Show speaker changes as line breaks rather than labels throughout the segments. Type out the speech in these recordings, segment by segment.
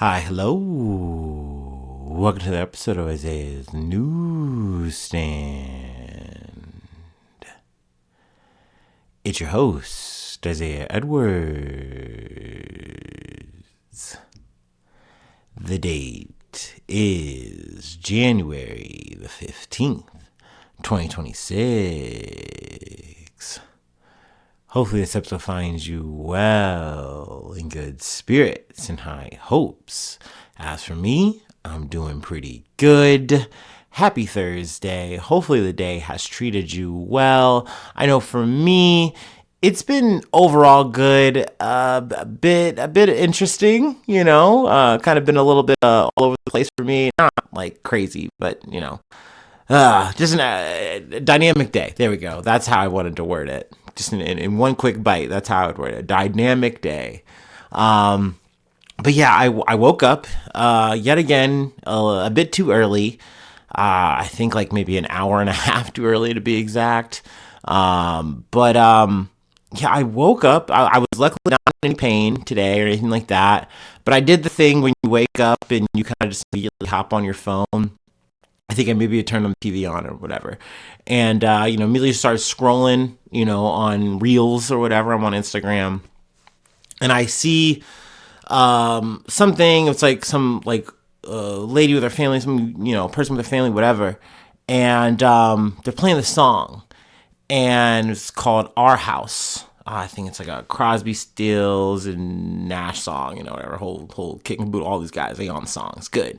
Hi, hello. Welcome to the episode of Isaiah's Newsstand. It's your host, Isaiah Edwards. The date is January the 15th, 2026. Hopefully this episode finds you well, in good spirits and high hopes. As for me, I'm doing pretty good. Happy Thursday. Hopefully the day has treated you well. I know for me, it's been overall good, a bit interesting, kind of been a little bit all over the place for me. Not like crazy, but just a dynamic day. There we go. That's how I wanted to word it. Just in one quick bite. That's how I would word it. A dynamic day. But yeah, I woke up yet again a bit too early. I think like maybe an hour and a half too early to be exact. But yeah, I woke up. I was luckily not in any pain today or anything like that. But I did the thing when you wake up and you kind of just immediately hop on your phone. I think I maybe turned on the TV on or whatever. And, immediately started scrolling, on Reels or whatever. I'm on Instagram. And I see something. It's like some, lady with her family, some, person with her family, whatever. And they're playing the song. And it's called Our House. I think it's like a Crosby, Stills, and Nash song, whatever. Whole kick and boot, all these guys, they on the song. It's good.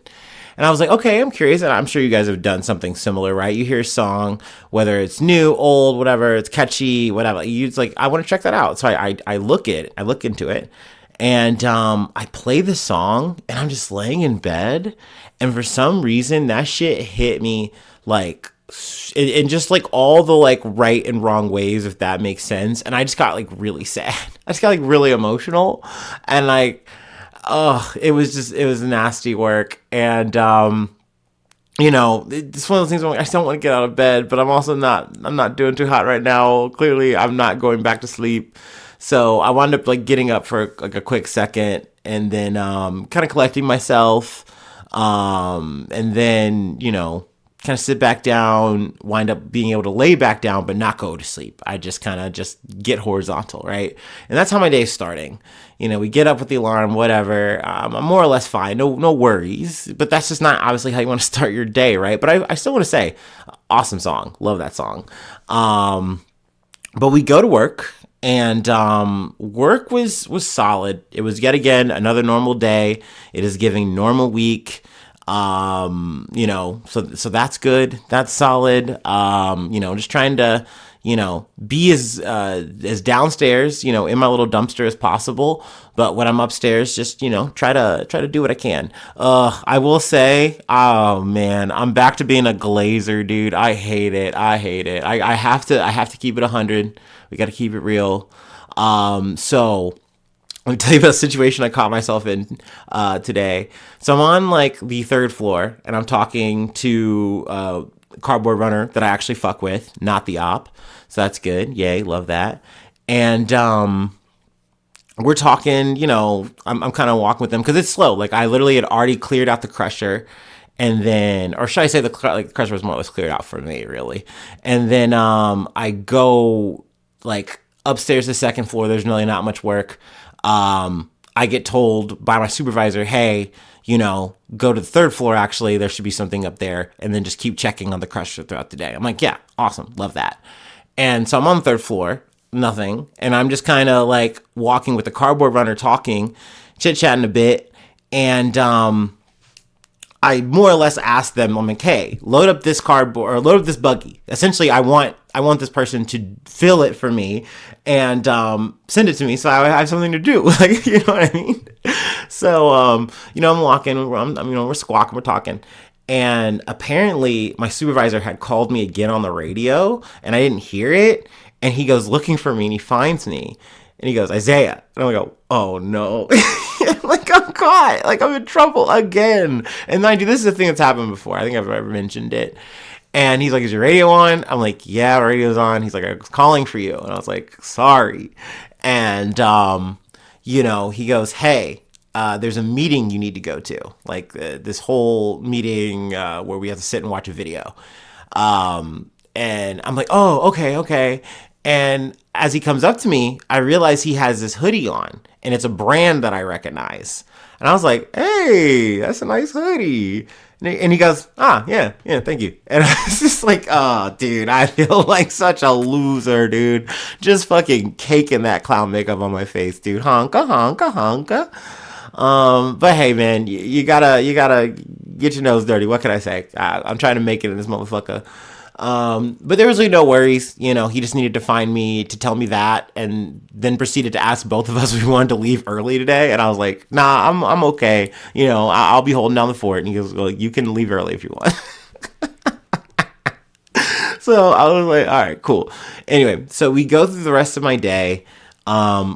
And I was like, okay, I'm curious. And I'm sure you guys have done something similar, right? You hear a song, whether it's new, old, whatever, it's catchy, whatever. It's like, I want to check that out. So I look into it. And I play the song, and I'm just laying in bed. And for some reason, that shit hit me like in just like all the like right and wrong ways, if that makes sense. And I just got like really sad. I just got like really emotional, and like, oh, it was nasty work. And it's one of those things where I still want to get out of bed, but I'm not doing too hot right now. Clearly I'm not going back to sleep. So I wound up like getting up for like a quick second, and then kind of collecting myself, and then kind of sit back down, wind up being able to lay back down, but not go to sleep. I just kind of just get horizontal, right? And that's how my day is starting. We get up with the alarm, whatever. I'm more or less fine. No worries. But that's just not obviously how you want to start your day, right? But I still want to say, awesome song. Love that song. But we go to work, and work was solid. It was yet again another normal day. It is giving normal week. So that's good. That's solid. Just trying to, be as downstairs, in my little dumpster as possible. But when I'm upstairs, just, try to do what I can. I will say, oh man, I'm back to being a glazer, dude. I hate it. I have to keep it 100. We got to keep it real. So let me tell you about a situation I caught myself in today. So I'm on like the third floor, and I'm talking to a cardboard runner that I actually fuck with, not the op. So that's good. Yay, love that. And we're talking, I'm kind of walking with them because it's slow. Like I literally had already cleared out the crusher. And then, or should I say the crusher was more or less cleared out for me, really. And then I go like upstairs to the second floor. There's really not much work. I get told by my supervisor, hey, go to the third floor. Actually, there should be something up there, and then just keep checking on the crusher throughout the day. I'm like, yeah, awesome. Love that. And so I'm on the third floor, nothing. And I'm just kind of like walking with the cardboard runner, talking, chit-chatting a bit. And, I more or less asked them, I'm like, hey, load up this cardboard or load up this buggy. Essentially, I want this person to fill it for me and send it to me so I have something to do. Like, you know what I mean? So, I'm walking, we're squawking, we're talking. And apparently my supervisor had called me again on the radio, and I didn't hear it. And he goes looking for me, and he finds me. And he goes, Isaiah. And I go, oh no. Like, I'm caught. Like, I'm in trouble again. And mind you, this is a thing that's happened before. I think I've ever mentioned it. And he's like, is your radio on? I'm like, yeah, radio's on. He's like, I was calling for you. And I was like, sorry. And, he goes, hey, there's a meeting you need to go to, like this whole meeting where we have to sit and watch a video. And I'm like, oh, okay. And as he comes up to me, I realize he has this hoodie on, and it's a brand that I recognize. And I was like, hey, that's a nice hoodie. And he goes, yeah, thank you. And I was just like, oh, dude, I feel like such a loser, dude. Just fucking caking that clown makeup on my face, dude. Honka. But hey, man, you gotta get your nose dirty. What can I say? I'm trying to make it in this motherfucker. But there was really no worries. You know, he just needed to find me to tell me that, and then proceeded to ask both of us if we wanted to leave early today. And I was like, nah, I'm okay. You know, I'll be holding down the fort. And he goes, well, you can leave early if you want. So I was like, all right, cool. Anyway, so we go through the rest of my day.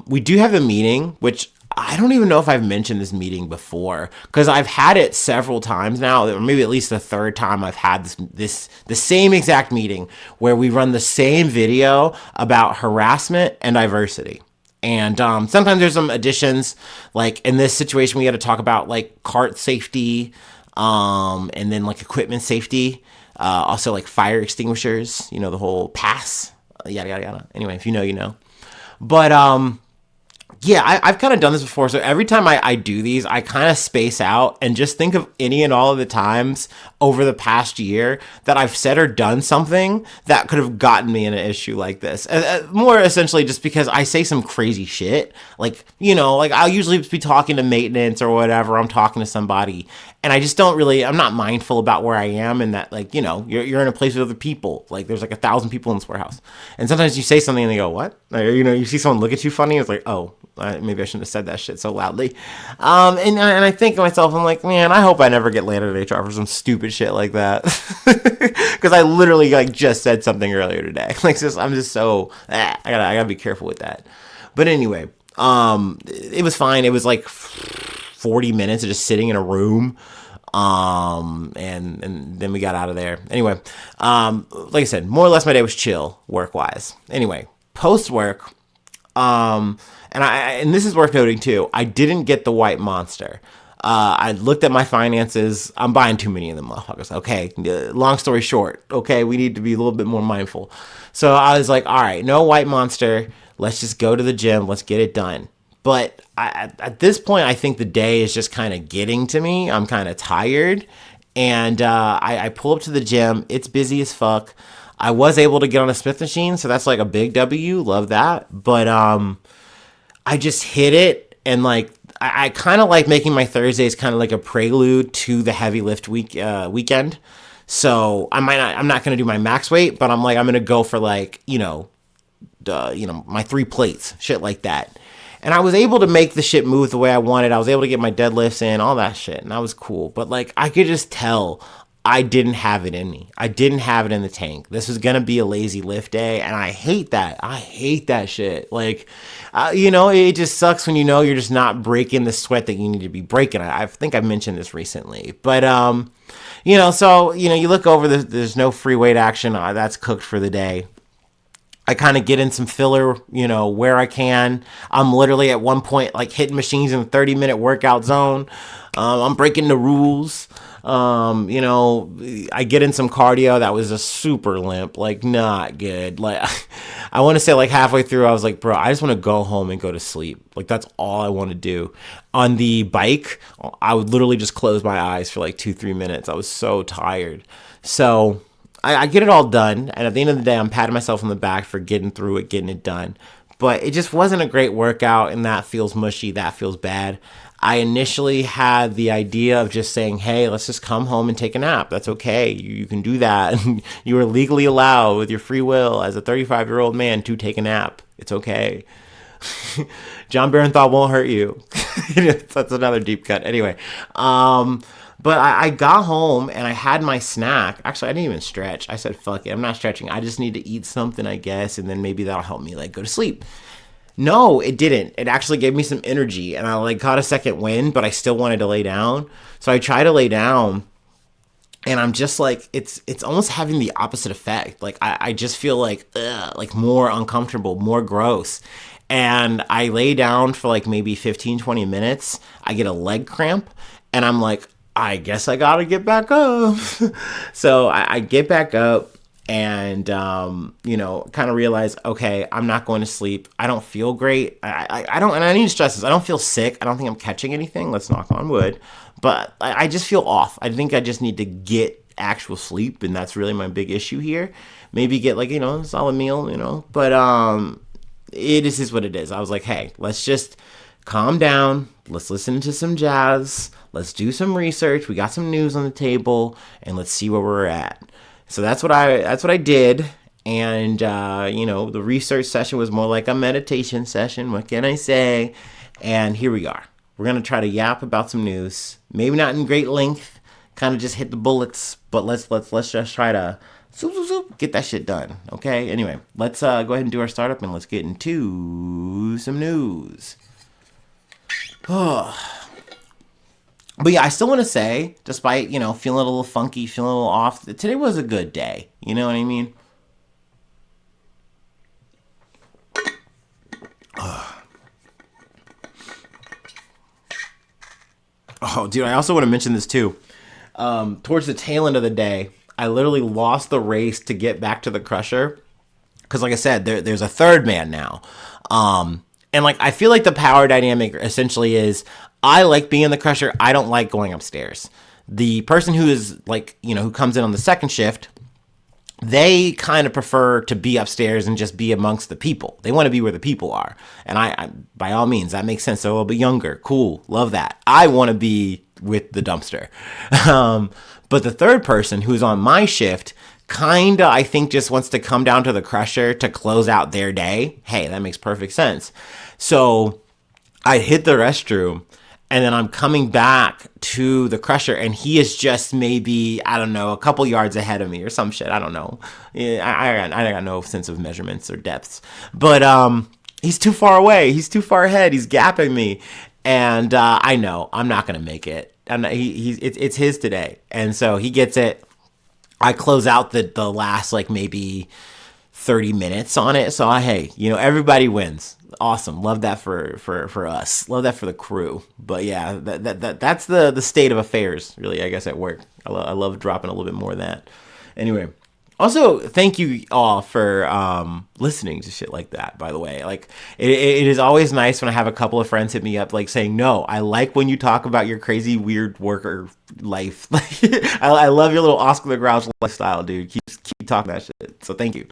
We do have a meeting, which I don't even know if I've mentioned this meeting before, because I've had it several times now, or maybe at least the third time I've had the same exact meeting where we run the same video about harassment and diversity. And sometimes there's some additions, like in this situation, we had to talk about like cart safety, and then like equipment safety, also like fire extinguishers, you know, the whole pass, yada. Anyway, if you know, you know. But yeah, I've kind of done this before. So every time I do these, I kind of space out and just think of any and all of the times over the past year that I've said or done something that could have gotten me in an issue like this. More essentially just because I say some crazy shit. Like, you know, like I'll usually be talking to maintenance or whatever. I'm talking to somebody, and I just don't really, I'm not mindful about where I am, and that, like, you know, you're in a place with other people. Like there's like 1,000 people in this warehouse. And sometimes you say something and they go, what? Or, you know, you see someone look at you funny. It's like, oh, maybe I shouldn't have said that shit so loudly. And I think to myself, I'm like, man, I hope I never get landed at HR for some stupid shit like that. Because I literally like just said something earlier today. Like, I'm just so, I gotta be careful with that. But anyway, it was fine. It was like 40 minutes of just sitting in a room. And then we got out of there. Anyway, like I said, more or less my day was chill work wise. Anyway, post work, and this is worth noting too, I didn't get the white monster. I looked at my finances. I'm buying too many of them motherfuckers. Okay. Long story short. Okay. We need to be a little bit more mindful. So I was like, all right, no white monster. Let's just go to the gym. Let's get it done. But at this point, I think the day is just kind of getting to me. I'm kind of tired. And I pull up to the gym. It's busy as fuck. I was able to get on a Smith machine, so that's like a big W. Love that. But I just hit it, and like I kind of like making my Thursdays kind of like a prelude to the heavy lift weekend. So I'm not gonna do my max weight, but I'm gonna go for like my 3 plates, shit like that. And I was able to make the shit move the way I wanted. I was able to get my deadlifts in, all that shit, and that was cool. But like I could just tell I didn't have it in me. I didn't have it in the tank. This was going to be a lazy lift day, and I hate that. I hate that shit. Like, it just sucks when you're just not breaking the sweat that you need to be breaking. I think I mentioned this recently. But, so, you look over, there's no free weight action. That's cooked for the day. I kind of get in some filler, where I can. I'm literally at one point, like, hitting machines in a 30-minute workout zone. I'm breaking the rules. I get in some cardio that was a super limp, like not good. Like I want to say like halfway through, I was like, bro, I just want to go home and go to sleep. Like that's all I want to do. On the bike, I would literally just close my eyes for like 2-3 minutes. I was so tired. So I get it all done. And at the end of the day, I'm patting myself on the back for getting through it, getting it done. But it just wasn't a great workout, and that feels mushy. That feels bad. I initially had the idea of just saying, hey, let's just come home and take a nap. That's okay. You can do that. You are legally allowed with your free will as a 35-year-old man to take a nap. It's okay. John Barenthal won't hurt you. That's another deep cut. Anyway, but I got home and I had my snack. Actually, I didn't even stretch. I said, fuck it. I'm not stretching. I just need to eat something, I guess, and then maybe that'll help me like go to sleep. No, it didn't. It actually gave me some energy, and I like caught a second wind, but I still wanted to lay down. So I try to lay down, and I'm just like, it's almost having the opposite effect. Like I just feel like more uncomfortable, more gross. And I lay down for like maybe 15, 20 minutes. I get a leg cramp, and I'm like, I guess I gotta get back up. So I get back up and, kind of realize, okay, I'm not going to sleep. I don't feel great. I don't, and I need to stress this. I don't feel sick. I don't think I'm catching anything. Let's knock on wood. But I just feel off. I think I just need to get actual sleep, and that's really my big issue here. Maybe get like, a solid meal, but it is what it is. I was like, hey, let's just calm down. Let's listen to some jazz. Let's do some research. We got some news on the table, and let's see where we're at. So that's what I did. And the research session was more like a meditation session. What can I say? And here we are. We're gonna try to yap about some news. Maybe not in great length. Kind of just hit the bullets, but let's just try to get that shit done. Okay. Anyway, let's go ahead and do our startup, and let's get into some news. But yeah, I still want to say, despite, feeling a little funky, feeling a little off, today was a good day. You know what I mean? Oh, dude, I also want to mention this too. Towards the tail end of the day, I literally lost the race to get back to the crusher. Because like I said, there's a third man now. And like, I feel like the power dynamic essentially is, I like being in the crusher. I don't like going upstairs. The person who is like, who comes in on the second shift, they kind of prefer to be upstairs and just be amongst the people. They want to be where the people are. And I by all means, that makes sense. They're a little bit younger. Cool. Love that. I want to be with the dumpster. But the third person who's on my shift, kinda, I think, just wants to come down to the crusher to close out their day. Hey, that makes perfect sense. So I hit the restroom, and then I'm coming back to the crusher, and he is just maybe, I don't know, a couple yards ahead of me or some shit. I don't know. I got no sense of measurements or depths. But he's too far away. He's too far ahead. He's gapping me. And I know I'm not going to make it. It's his today. And so he gets it. I close out the last like maybe 30 minutes on it. So hey, everybody wins. Awesome. Love that for us. Love that for the crew. But yeah, that's the state of affairs, really, I guess, at work. I love dropping a little bit more of that. Anyway, also, thank you all for listening to shit like that, by the way. Like, it is always nice when I have a couple of friends hit me up, like, saying, no, I like when you talk about your crazy, weird worker life. I love your little Oscar the Grouch lifestyle, dude. Keep talking that shit. So thank you.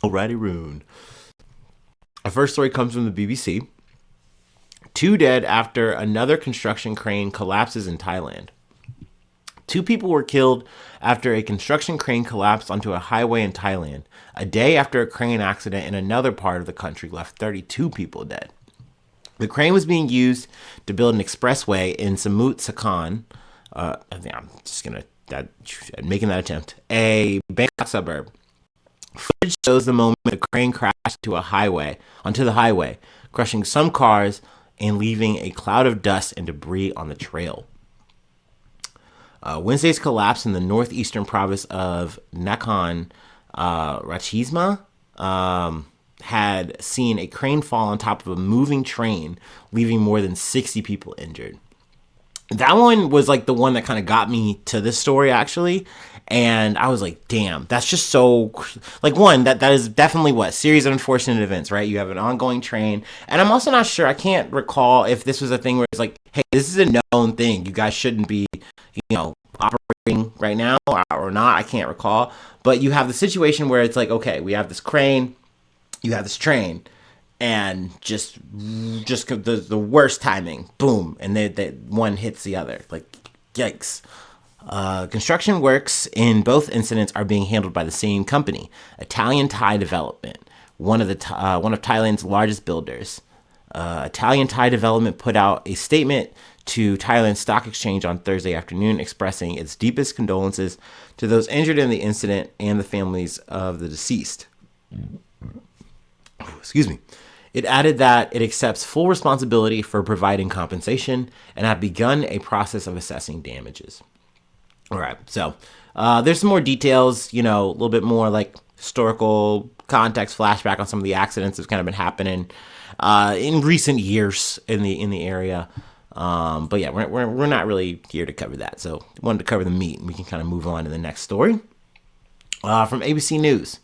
Alrighty, Rune. Our first story comes from the BBC. 2 dead after another construction crane collapses in Thailand. 2 people were killed after a construction crane collapsed onto a highway in Thailand, a day after a crane accident in another part of the country left 32 people dead. The crane was being used to build an expressway in Samut Sakhon. I think I'm just making that attempt. A Bangkok suburb. Footage shows the moment the crane crashed onto the highway, crushing some cars and leaving a cloud of dust and debris on the trail. Wednesday's collapse in the northeastern province of Nakhon Ratchasima had seen a crane fall on top of a moving train, leaving more than 60 people injured. That one was like the one that kind of got me to this story, actually. And I was like, damn, that's just so, like, one, that is definitely series of unfortunate events, right? You have an ongoing train. And I'm also not sure, I can't recall if this was a thing where it's like, hey, this is a known thing. You guys shouldn't be, operating right now or not. I can't recall. But you have the situation where it's like, okay, we have this crane, you have this train, and just the worst timing, boom, and they one hits the other. Like, yikes. Construction works in both incidents are being handled by the same company, Italian Thai Development, one of Thailand's largest builders. Italian Thai Development put out a statement to Thailand's stock exchange on Thursday afternoon, expressing its deepest condolences to those injured in the incident and the families of the deceased. Excuse me. It added that it accepts full responsibility for providing compensation and have begun a process of assessing damages. All right, so there's some more details, a little bit more like historical context, flashback on some of the accidents that's kind of been happening in recent years in the area. But yeah, we're not really here to cover that. So wanted to cover the meat, and we can kind of move on to the next story. From ABC News.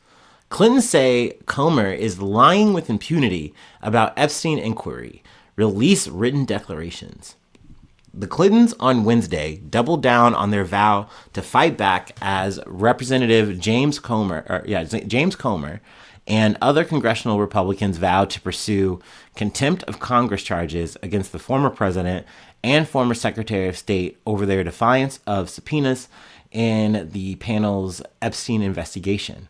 Clintons say Comer is lying with impunity about Epstein inquiry. Release written declarations. The Clintons on Wednesday doubled down on their vow to fight back as Representative James Comer and other congressional Republicans vowed to pursue contempt of Congress charges against the former president and former Secretary of State over their defiance of subpoenas in the panel's Epstein investigation.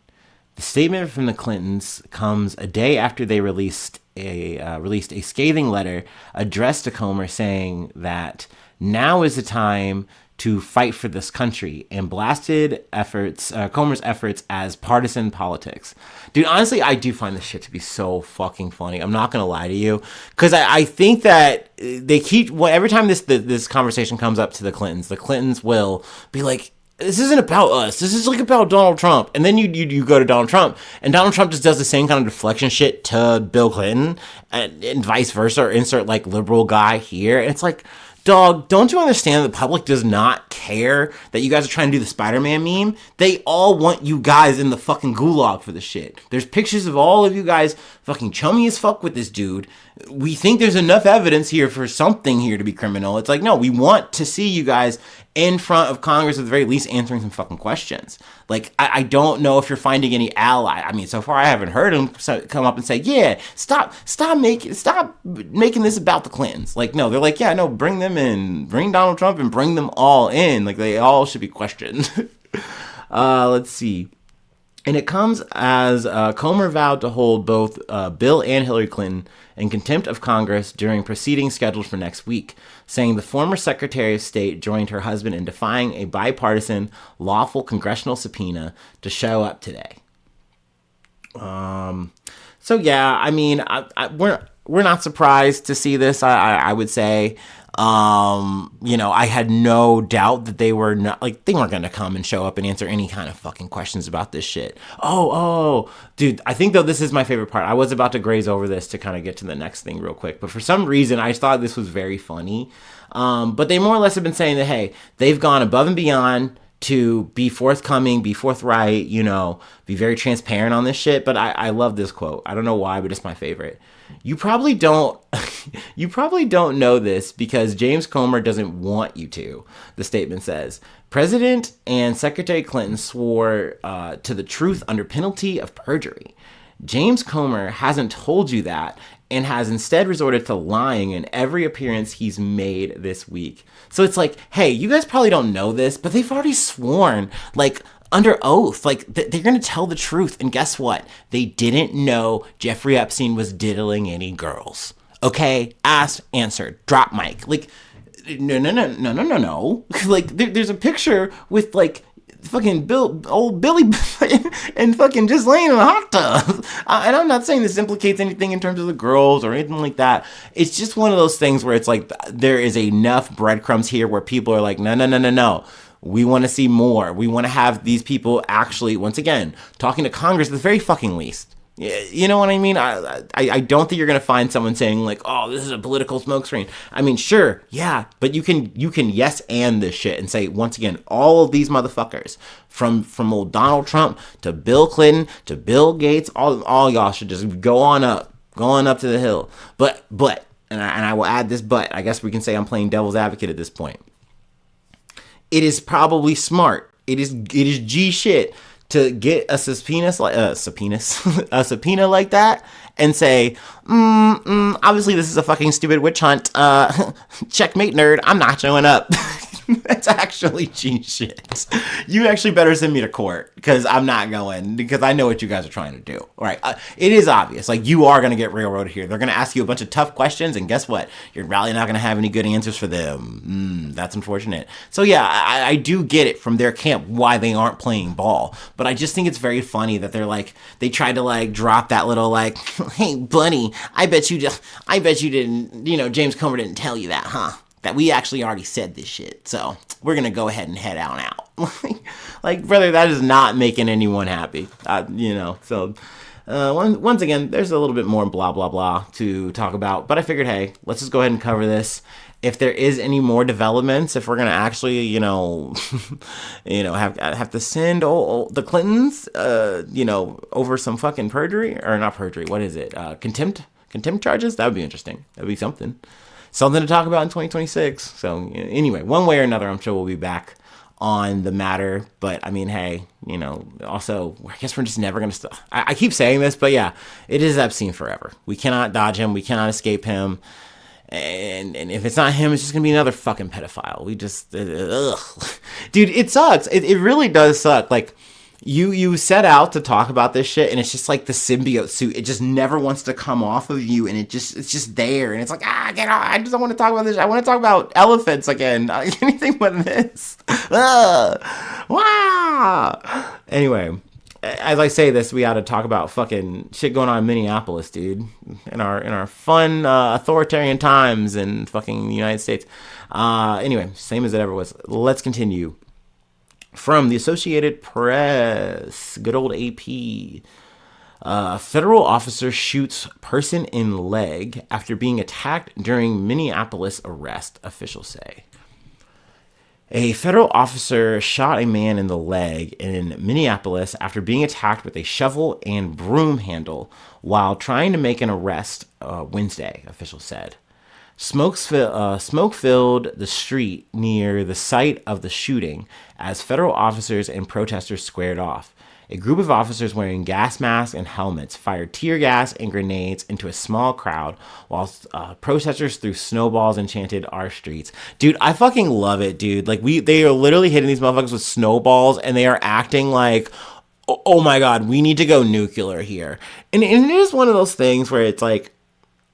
The statement from the Clintons comes a day after they released a scathing letter addressed to Comer saying that now is the time to fight for this country and blasted Comer's efforts as partisan politics. Dude, honestly, I do find this shit to be so fucking funny. I'm not going to lie to you. Because I think that they keep, every time this conversation comes up to the Clintons will be like, this isn't about us. This is like about Donald Trump. And then you go to Donald Trump, and Donald Trump just does the same kind of deflection shit to Bill Clinton, and vice versa, or insert like liberal guy here. And it's like, dog, don't you understand the public does not care that you guys are trying to do the Spider-Man meme? They all want you guys in the fucking gulag for the shit. There's pictures of all of you guys fucking chummy as fuck with this dude. We think there's enough evidence here for something here to be criminal. It's like, no, we want to see you guys in front of Congress at the very least answering some fucking questions. Like, I don't know if you're finding any ally. I mean, so far I haven't heard him come up and say, yeah, stop making this about the Clintons. Like, no, they're like, yeah, no, bring them in, bring Donald Trump and bring them all in. Like, they all should be questioned. Let's see. And it comes as Comer vowed to hold both Bill and Hillary Clinton in contempt of Congress during proceedings scheduled for next week, saying the former Secretary of State joined her husband in defying a bipartisan, lawful congressional subpoena to show up today. So yeah, I mean, we're not surprised to see this. I would say. I had no doubt that they weren't going to come and show up and answer any kind of fucking questions about this shit. Oh, dude, I think though this is my favorite part. I was about to graze over this to kind of get to the next thing real quick, but for some reason I thought this was very funny. But they more or less have been saying that, hey, they've gone above and beyond to be forthcoming, be forthright, be very transparent on this shit. But I love this quote. I don't know why, but it's my favorite. You probably don't know this because James Comer doesn't want you to, the statement says. President and Secretary Clinton swore to the truth under penalty of perjury. James Comer hasn't told you that and has instead resorted to lying in every appearance he's made this week. So it's like, hey, you guys probably don't know this, but they've already sworn, like, under oath, like they're going to tell the truth. And guess what? They didn't know Jeffrey Epstein was diddling any girls. Okay? Asked, answered, drop mic. Like, no. Like, there's a picture with, like, fucking old Billy and fucking just laying in a hot tub. And I'm not saying this implicates anything in terms of the girls or anything like that. It's just one of those things where it's like there is enough breadcrumbs here where people are like, no. We want to see more. We want to have these people actually, once again, talking to Congress at the very fucking least. You know what I mean? I don't think you're going to find someone saying like, oh, this is a political smokescreen. I mean, sure, yeah, but you can yes and this shit and say, once again, all of these motherfuckers, from old Donald Trump to Bill Clinton to Bill Gates, all y'all should just go on up to the hill. But, and I will add this but, I guess we can say I'm playing devil's advocate at this point. It is probably smart. It is G shit to get a subpoena like that and say, obviously this is a fucking stupid witch hunt. Checkmate, nerd. I'm not showing up. That's actually cheat shit. You actually better send me to court because I'm not going because I know what you guys are trying to do. All right. It is obvious. Like, you are going to get railroaded here. They're going to ask you a bunch of tough questions, and guess what? You're probably not going to have any good answers for them. That's unfortunate. So, yeah, I do get it from their camp why they aren't playing ball. But I just think it's very funny that they're like, they tried to like drop that little like, hey, buddy, I bet you didn't, James Comer didn't tell you that, huh? That we actually already said this shit. So we're going to go ahead and head on out. Like, brother, that is not making anyone happy. So once again, there's a little bit more blah, blah, blah to talk about. But I figured, hey, let's just go ahead and cover this. If there is any more developments, if we're going to actually, have to send the Clintons, over some fucking perjury, or not perjury, what is it? Contempt charges? That would be interesting. That would be something to talk about in 2026. So anyway, one way or another, I'm sure we'll be back on the matter. But I mean, hey, also, I guess we're just never going to stop. I keep saying this, but yeah, it is Epstein forever. We cannot dodge him. We cannot escape him. And if it's not him, it's just going to be another fucking pedophile. We just, dude, it sucks. It really does suck. Like, you set out to talk about this shit, and it's just like the symbiote suit. It just never wants to come off of you, and it's just there, and it's like, get off. I just don't want to talk about this. I want to talk about elephants again. Anything but this. Wow. Anyway, as I say this, we ought to talk about fucking shit going on in Minneapolis, dude. In our fun authoritarian times in fucking the United States. Anyway, same as it ever was. Let's continue. From the Associated Press, good old AP. Federal officer shoots person in leg after being attacked during Minneapolis arrest, officials say. A federal officer shot a man in the leg in Minneapolis after being attacked with a shovel and broom handle while trying to make an arrest Wednesday, officials said. Smoke filled the street near the site of the shooting as federal officers and protesters squared off. A group of officers wearing gas masks and helmets fired tear gas and grenades into a small crowd while protesters threw snowballs and chanted "Our streets." Dude, I fucking love it, dude. Like, they are literally hitting these motherfuckers with snowballs, and they are acting like, oh my god, we need to go nuclear here. And it is one of those things where it's like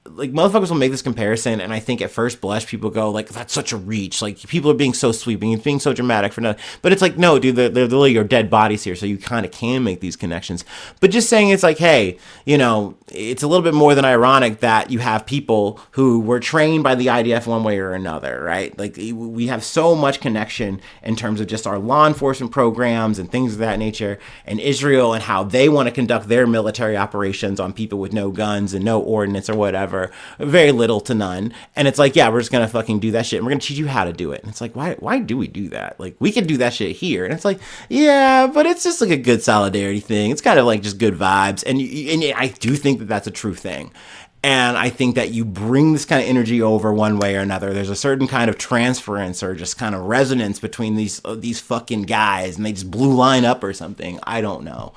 motherfuckers will make this comparison, and I think at first blush people go like, that's such a reach, like people are being so sweeping, it's being so dramatic for nothing. But it's like, no, dude, they're literally your dead bodies here, so you kind of can make these connections. But just saying, it's like, hey, it's a little bit more than ironic that you have people who were trained by the IDF one way or another, right? Like, we have so much connection in terms of just our law enforcement programs and things of that nature, and Israel and how they want to conduct their military operations on people with no guns and no ordnance or whatever. Very little to none. And it's like, yeah, we're just gonna fucking do that shit, and we're gonna teach you how to do it. And it's like, why do we do that? Like, we can do that shit here. And it's like, yeah, but it's just like a good solidarity thing. It's kind of like just good vibes. And I do think that that's a true thing. And I think that you bring this kind of energy over one way or another. There's a certain kind of transference or just kind of resonance between these fucking guys, and they just blue line up or something. I don't know.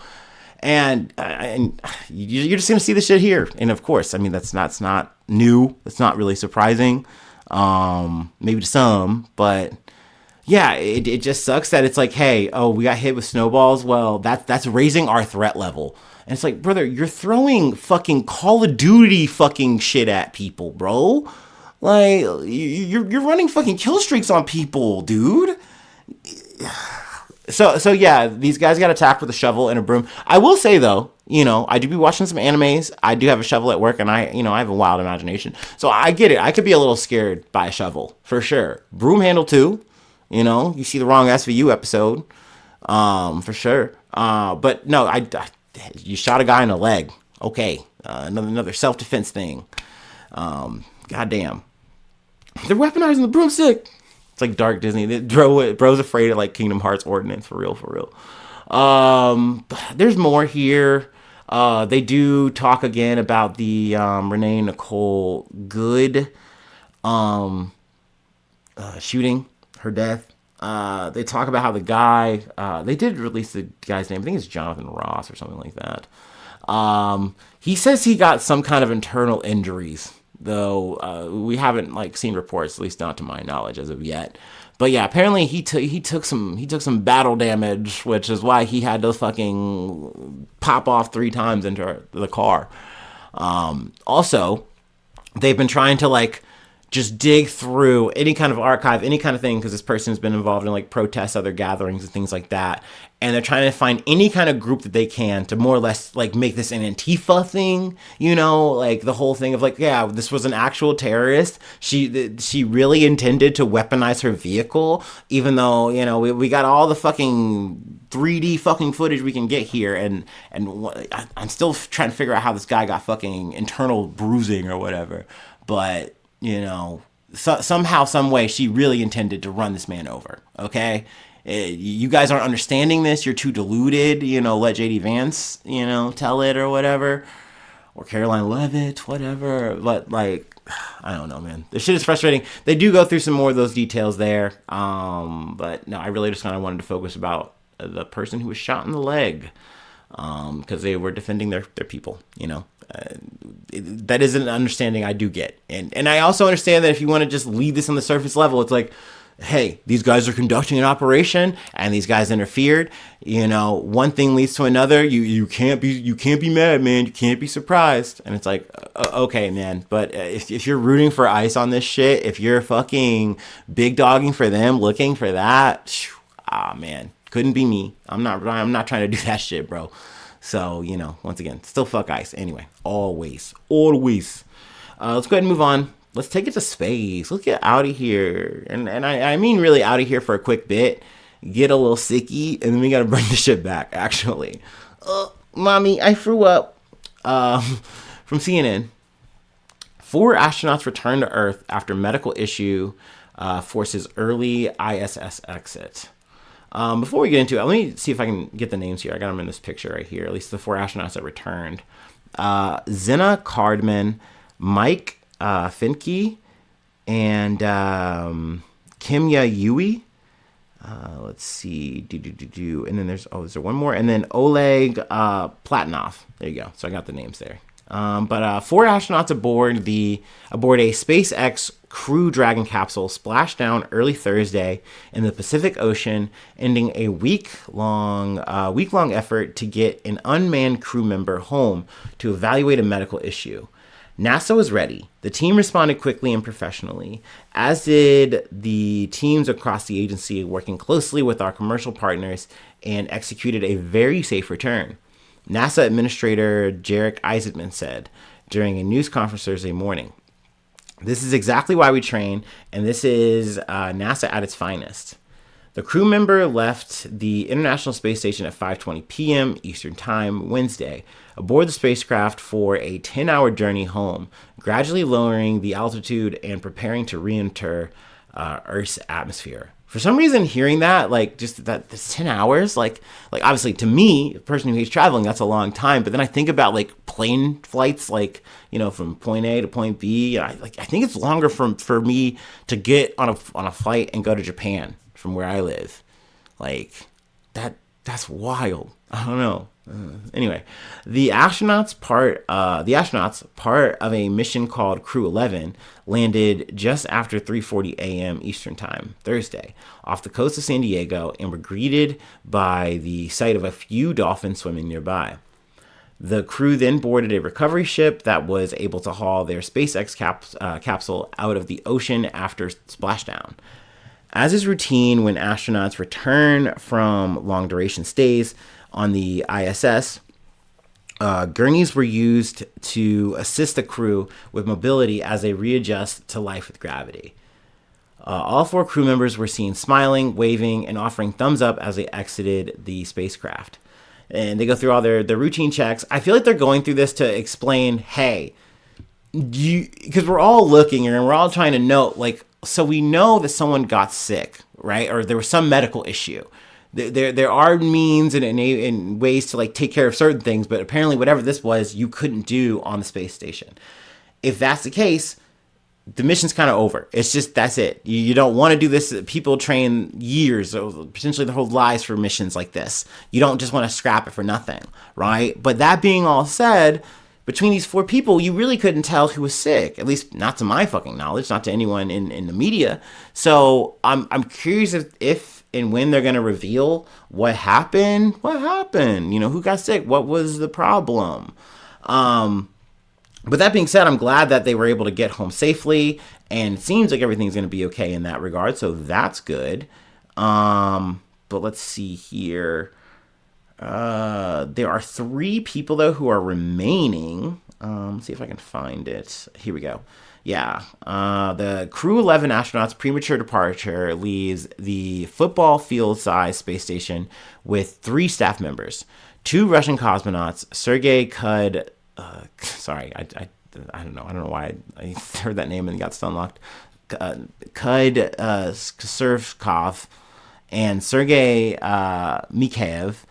And you're just going to see this shit here. And of course, I mean, it's not new. It's not really surprising. Maybe to some, but yeah, it just sucks that it's like, hey, we got hit with snowballs. Well, that's raising our threat level. And it's like, brother, you're throwing fucking Call of Duty fucking shit at people, bro. Like, you're running fucking kill streaks on people, dude. So yeah, these guys got attacked with a shovel and a broom. I will say though, I do be watching some animes. I do have a shovel at work, and I have a wild imagination. So I get it. I could be a little scared by a shovel for sure. Broom handle too. You see the wrong SVU episode, for sure. But no, you shot a guy in the leg. Okay, another self-defense thing. Goddamn, they're weaponizing the broomstick. It's like dark Disney. Bro's afraid of like Kingdom Hearts ordinance, for real. There's more here. They do talk again about the Renee Nicole Good shooting, her death. They talk about how the guy, they did release the guy's name. I think it's Jonathan Ross or something like that. He says he got some kind of internal injuries, though we haven't seen reports, at least not to my knowledge as of yet. But yeah, apparently he took some battle damage, which is why he had to fucking pop off 3 times into the car. Also, they've been trying to like just dig through any kind of archive, any kind of thing, because this person has been involved in like protests, other gatherings, and things like that. And they're trying to find any kind of group that they can to more or less like make this an Antifa thing, you know, like the whole thing of like, yeah, this was an actual terrorist. She really intended to weaponize her vehicle, even though, you know, we got all the fucking 3D fucking footage we can get here, and I'm still trying to figure out how this guy got fucking internal bruising or whatever. But you know, somehow, some way, she really intended to run this man over. Okay, you guys aren't understanding this. You're too deluded. You know, let JD Vance, you know, tell it or whatever, or Caroline Levitt, whatever. But like, I don't know, man. This shit is frustrating. They do go through some more of those details there. But no, I really just kind of wanted to focus about the person who was shot in the leg, because they were defending their people, you know. That is an understanding I do get. And I also understand that if you want to just leave this on the surface level, it's like, hey, these guys are conducting an operation and these guys interfered. You know, one thing leads to another. You can't be mad, man. You can't be surprised. And it's like, okay, man. But if you're rooting for ICE on this shit, if you're fucking big dogging for them, looking for that, man, couldn't be me. I'm not trying to do that shit, bro. So, you know, once again, still fuck ICE. Anyway, always. Let's go ahead and move on. Let's take it to space. Let's get out of here. And I mean really out of here for a quick bit. Get a little sicky, and then we got to bring the shit back, actually. Mommy, I threw up. From CNN. 4 astronauts return to Earth after medical issue forces early ISS exit. Before we get into it, let me see if I can get the names here. I got them in this picture right here, at least the 4 astronauts that returned. Zena Cardman, Mike Finke, and Kimya Yui. Let's see. And then there's there one more? And then Oleg Platonov. There you go. So I got the names there. But 4 astronauts aboard a SpaceX Crew Dragon capsule splashed down early Thursday in the Pacific Ocean, ending a week-long effort to get an unmanned crew member home to evaluate a medical issue. NASA was ready. The team responded quickly and professionally, as did the teams across the agency, working closely with our commercial partners, and executed a very safe return. NASA Administrator Jarek Eisenman said during a news conference Thursday morning. This is exactly why we train, and this is NASA at its finest. The crew member left the International Space Station at 5:20 p.m. Eastern Time Wednesday aboard the spacecraft for a 10-hour journey home, gradually lowering the altitude and preparing to re-enter Earth's atmosphere. For some reason, hearing that, like, just that this 10 hours, like obviously to me, a person who hates traveling, that's a long time. But then I think about like plane flights, like, you know, from point A to point B. I think it's longer for me to get on a flight and go to Japan from where I live. Like that's wild. I don't know. Anyway, the astronauts, part of a mission called Crew 11, landed just after 3:40 a.m. Eastern Time Thursday off the coast of San Diego and were greeted by the sight of a few dolphins swimming nearby. The crew then boarded a recovery ship that was able to haul their SpaceX capsule out of the ocean after splashdown. As is routine when astronauts return from long-duration stays on the ISS, gurneys were used to assist the crew with mobility as they readjust to life with gravity. All 4 crew members were seen smiling, waving, and offering thumbs up as they exited the spacecraft. And they go through all their routine checks. I feel like they're going through this to explain, hey, because we're all looking and we're all trying to note, like, so we know that someone got sick, right? Or there was some medical issue. There are means and ways to like take care of certain things, but apparently whatever this was, you couldn't do on the space station. If that's the case, the mission's kind of over. It's just, that's it. You don't want to do this. People train years, potentially their whole lives for missions like this. You don't just want to scrap it for nothing, right? But that being all said, between these 4 people, you really couldn't tell who was sick, at least not to my fucking knowledge, not to anyone in the media. So I'm curious if and when they're going to reveal what happened. Who got sick? What was the problem? But that being said, I'm glad that they were able to get home safely, and it seems like everything's going to be okay in that regard, so that's good. But let's see here. There are 3 people, though, who are remaining. Let's see if I can find it. Here we go. Yeah. The Crew 11 astronauts' premature departure leaves the football field-sized space station with 3 staff members. 2 Russian cosmonauts, Sergei Kud... sorry, I don't know. I don't know why I heard that name and got unlocked. Kud Surfkov and Sergei Mikheyev,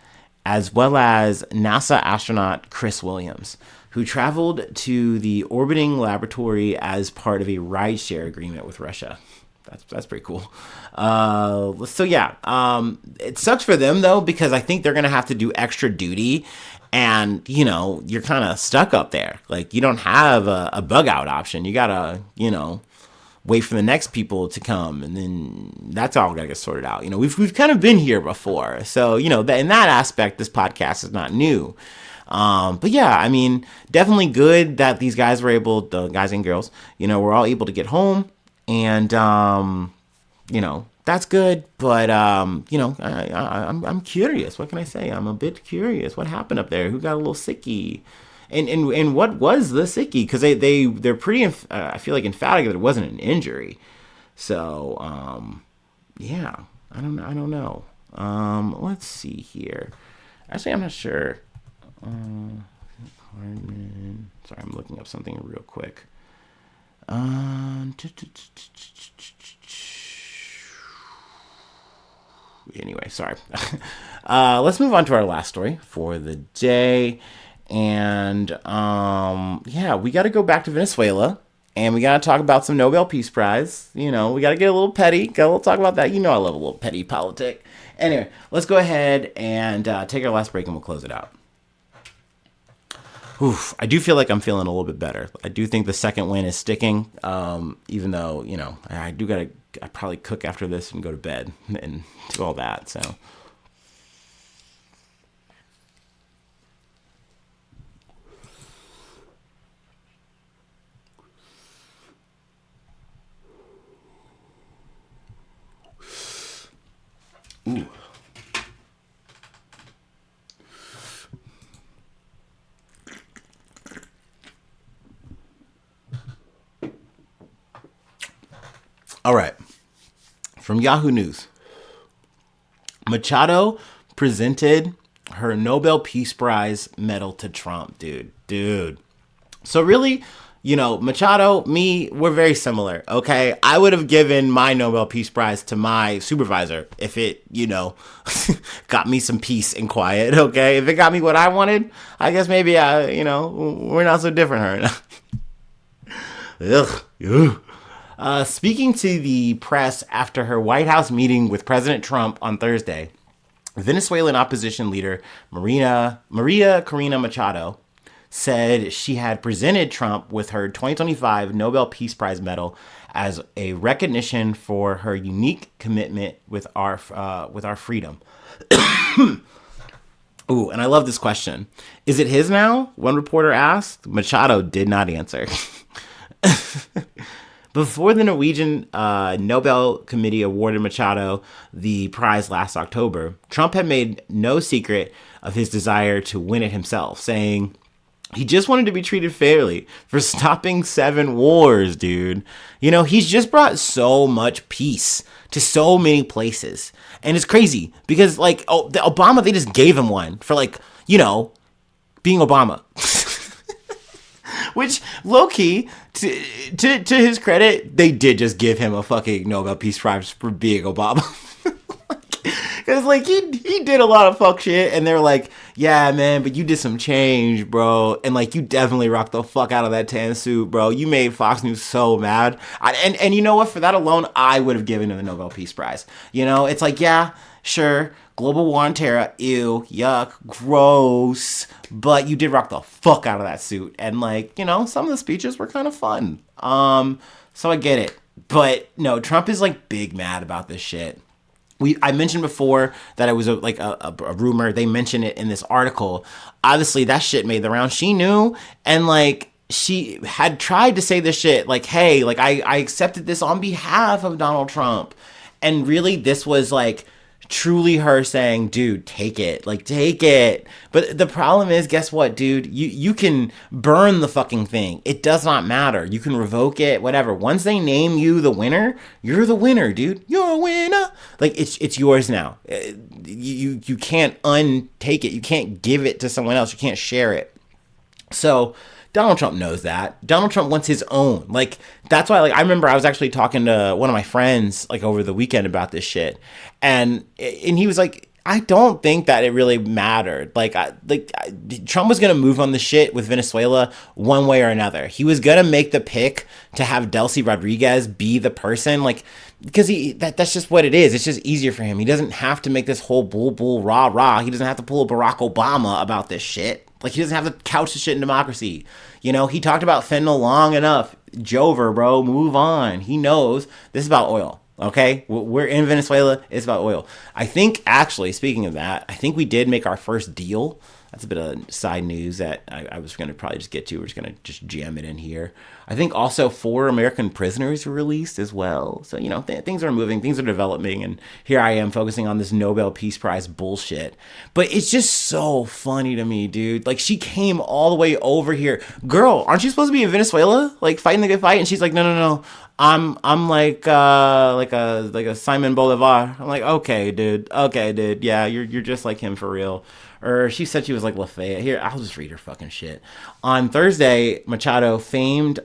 as well as NASA astronaut Chris Williams, who traveled to the orbiting laboratory as part of a rideshare agreement with Russia. That's pretty cool. So yeah, it sucks for them though, because I think they're gonna have to do extra duty, and you're kind of stuck up there. Like, you don't have a bug out option. You gotta wait for the next people to come, and then that's all gotta get sorted out. We've kind of been here before, so that in that aspect, this podcast is not new. But yeah, I mean, definitely good that these guys were able, the guys and girls, were all able to get home, and that's good. But I'm curious. What can I say? I'm a bit curious. What happened up there? Who got a little sicky? And what was the sicky? Because they're pretty. I feel like emphatic that it wasn't an injury. So yeah, I don't know. Let's see here. Actually, I'm not sure. Sorry, I'm looking up something real quick. Anyway, sorry. Let's move on to our last story for the day. And yeah, we got to go back to Venezuela, and we got to talk about some Nobel Peace Prize. We got to get a little petty. Got a little talk about that. I love a little petty politic. Anyway, let's go ahead and take our last break, and we'll close it out. Oof, I do feel like I'm feeling a little bit better. I do think the second win is sticking, even though, I probably cook after this and go to bed and do all that, so. Ooh. All right. From Yahoo News. Machado presented her Nobel Peace Prize medal to Trump, dude. So really, Machado, me, we're very similar, okay? I would have given my Nobel Peace Prize to my supervisor if it, got me some peace and quiet, okay? If it got me what I wanted, I guess maybe, we're not so different, her. Ugh. Speaking to the press after her White House meeting with President Trump on Thursday, Venezuelan opposition leader Maria Corina Machado said she had presented Trump with her 2025 Nobel Peace Prize medal as a recognition for her unique commitment with our freedom. Ooh, and I love this question. Is it his now? One reporter asked. Machado did not answer. Before the Norwegian Nobel Committee awarded Machado the prize last October, Trump had made no secret of his desire to win it himself, saying he just wanted to be treated fairly for stopping 7 wars, dude. He's just brought so much peace to so many places. And it's crazy because, the Obama, they just gave him one for, being Obama. Which, low-key, to his credit, they did just give him a fucking Nobel Peace Prize for being Obama. Because, he did a lot of fuck shit, and they're like, yeah, man, but you did some change, bro. And, you definitely rocked the fuck out of that tan suit, bro. You made Fox News so mad. And you know what? For that alone, I would have given him the Nobel Peace Prize. It's yeah, sure, Global war on terror, ew, yuck, gross. But you did rock the fuck out of that suit. And like, you know, some of the speeches were kind of fun. So I get it. But no, Trump is like big mad about this shit. I mentioned before that it was a rumor. They mentioned it in this article. Obviously, that shit made the round. She knew, and like she had tried to say this shit, like, "Hey, like I accepted this on behalf of Donald Trump," and really, this was like truly her saying, dude, take it, like take it. But the problem is, guess what, dude, you can burn the fucking thing, it does not matter, you can revoke it, whatever. Once they name you the winner, you're the winner, dude, you're a winner. Like it's yours now. You can't untake it, you can't give it to someone else, you can't share it. So Donald Trump knows that. Donald Trump wants his own. Like, that's why, like, I remember I was actually talking to one of my friends, like, over the weekend about this shit. And he was like, I don't think that it really mattered. Trump was going to move on the shit with Venezuela one way or another. He was going to make the pick to have Delcy Rodriguez be the person, like, because that's just what it is. It's just easier for him. He doesn't have to make this whole bull, rah. He doesn't have to pull a Barack Obama about this shit. Like, he doesn't have to couch the shit in democracy. You know, he talked about fentanyl long enough. Jover, bro, move on. He knows this is about oil, okay? We're in Venezuela. It's about oil. I think, actually, speaking of that, I think we did make our first deal. That's a bit of side news that I was going to probably just get to. We're just going to just jam it in here. I think also 4 American prisoners were released as well. So, you know, things are moving, things are developing, and here I am focusing on this Nobel Peace Prize bullshit. But it's just so funny to me, dude. Like, she came all the way over here. Girl, aren't you supposed to be in Venezuela, like, fighting the good fight? And she's like, no. I'm like a Simon Bolivar. I'm like, okay, dude. Yeah, you're just like him for real. Or she said she was like Lafayette. Here, I'll just read her fucking shit. On Thursday, Machado framed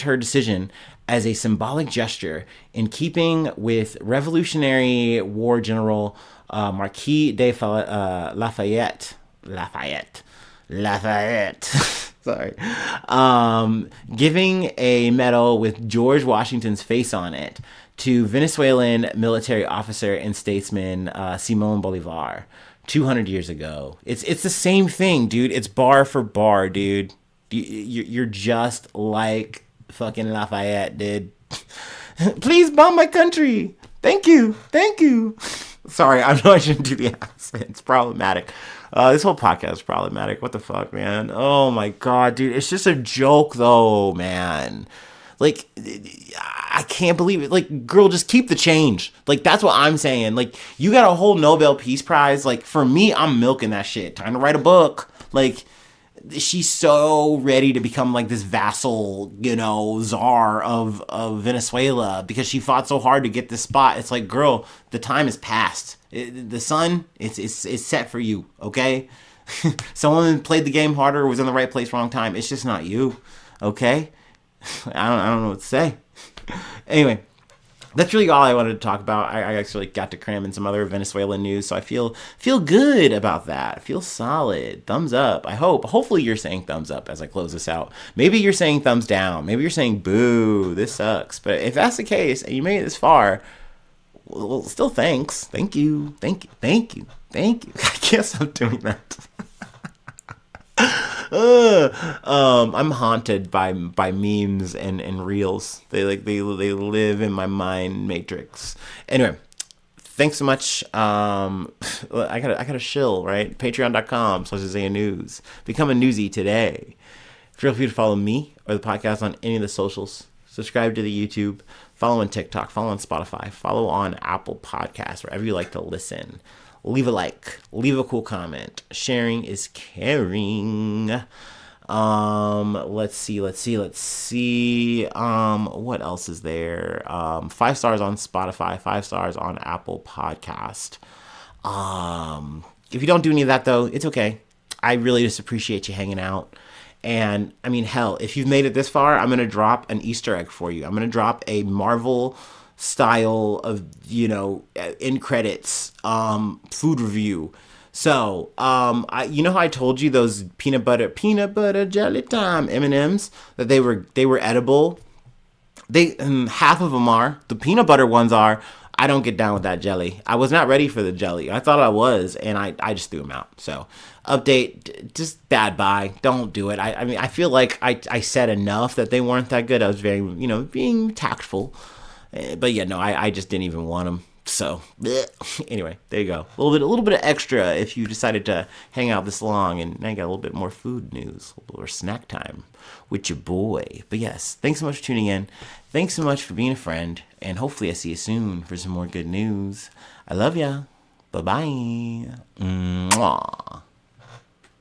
her decision as a symbolic gesture in keeping with Revolutionary War General Marquis de Lafayette. Sorry. Giving a medal with George Washington's face on it to Venezuelan military officer and statesman Simón Bolívar 200 years ago. It's the same thing, dude. It's bar for bar, dude. You're just like fucking Lafayette, dude. Please bomb my country. Thank you. Sorry, I know I shouldn't do the accent. It's problematic. This whole podcast is problematic. What the fuck, man? Oh my god, dude. It's just a joke, though, man. Like, I can't believe it. Like, girl, just keep the change. Like, that's what I'm saying. Like, you got a whole Nobel Peace Prize. Like, for me, I'm milking that shit. Time to write a book. Like, she's so ready to become like this vassal, you know, czar of Venezuela because she fought so hard to get this spot. It's like, girl, the time is past. The sun, it's set for you, okay? Someone played the game harder, was in the right place, wrong time. It's just not you, okay? I don't know what to say. Anyway, that's really all I wanted to talk about. I actually got to cram in some other Venezuelan news, so I feel good about that. I feel solid. Thumbs up. Hopefully you're saying thumbs up as I close this out. Maybe you're saying thumbs down. Maybe you're saying boo, this sucks. But if that's the case and you made it this far, well, still thanks. Thank you. I guess I'm doing that. I'm haunted by memes and reels. They live in my mind matrix. Anyway, thanks so much. I gotta shill, right? Patreon.com/Isaiah News. Become a newsie today. Feel free to follow me or the podcast on any of the socials. Subscribe to the YouTube. Follow on TikTok. Follow on Spotify. Follow on Apple Podcasts, wherever you like to listen. Leave a like. Leave a cool comment. Sharing is caring. Let's see. What else is there? 5 stars on Spotify. 5 stars on Apple Podcast. If you don't do any of that, though, it's okay. I really just appreciate you hanging out. And, I mean, hell, if you've made it this far, I'm going to drop an Easter egg for you. I'm going to drop a Marvel style of, you know, in credits food review. So, you know how I told you those peanut butter jelly time M&Ms that they were edible? Half of them are. The peanut butter ones are. I don't get down with that jelly. I was not ready for the jelly. I thought I was, and I just threw them out. So, update, just bad buy. Don't do it. I mean, I feel like I said enough that they weren't that good. I was very, being tactful. But yeah, no, I just didn't even want them. So, bleh. Anyway, there you go. A little bit of extra if you decided to hang out this long, and now you got a little bit more food news or snack time with your boy. But yes, thanks so much for tuning in. Thanks so much for being a friend, and hopefully I see you soon for some more good news. I love ya. Bye bye. Mwah.